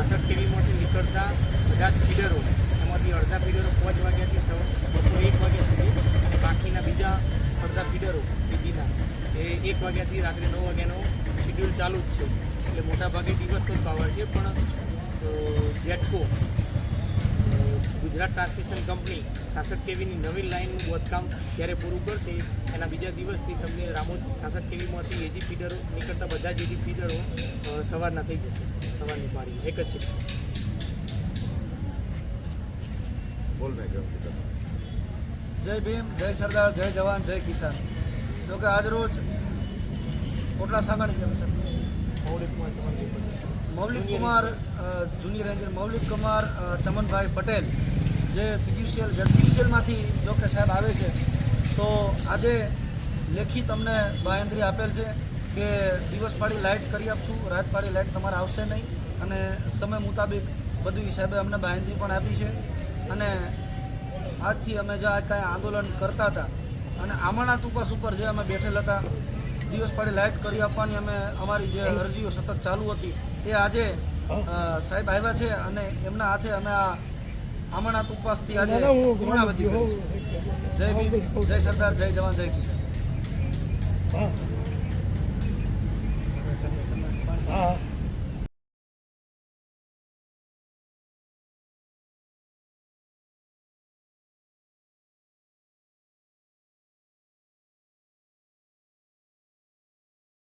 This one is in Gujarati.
66 કેવીમાંથી નીકળતા બધા જ ફીડરો, એમાંથી અડધા ફીડરો 5 વાગ્યાથી બપોરે 1 વાગ્યા સુધી અને બાકીના બીજા અડધા ફીડરો બીજીના એ 1 વાગ્યાથી રાત્રે 9 વાગ્યાનો શિડ્યુલ ચાલુ જ છે. એટલે મોટાભાગે દિવસનો જ પાવર છે. પણ જેટકો ગુજરાત ટ્રાન્સમિશન કંપની 66 કેવીની નવી લાઇનનું બાંધકામ જ્યારે પૂરું કરશે એના બીજા દિવસથી તમને રામોદ 66 કેવીમાંથી એજી ફીડરો નીકળતા બધા જ એજી ફીડરો સવારના થઈ જશે. સવારની પાળી એક જ શિફ્ટ. જય ભીમ, જય સરદાર, જય જવાન, જય કિસાન. જોકે આજરોજ કોટડા સાંગાણી સર મૌલિક કુમાર જૂની રેન્જર મૌલિક કુમાર ચમનભાઈ પટેલ જે પીજીસીએલ ઝડપીસીએલમાંથી જોકે સાહેબ આવે છે, તો આજે લેખિત અમને બાંહેધરી આપેલ છે કે દિવસ પાળી લાઇટ કરી આપશું, રાત પાળી લાઇટ તમારે આવશે નહીં, અને સમય મુતાબિક બધું સાહેબે અમને બાંહેધરી પણ આપી છે. અને આજથી અમે જે કાંઈ આંદોલન કરતા હતા અને આમરણાથ ઉપવાસ ઉપર જે અમે બેઠેલ હતા, દિવસ પાળી લાઇટ કરી આપવાની અમે અમારી જે અરજીઓ સતત ચાલુ હતી એ આજે સાહેબ આવ્યા છે અને એમના હાથે અમે આ આમરણાથ ઉપવાસથી આજે પૂર્ણાવતી કરી છે. જય ભીમ, જય સરદાર, જય જવાન, જય કિસાન.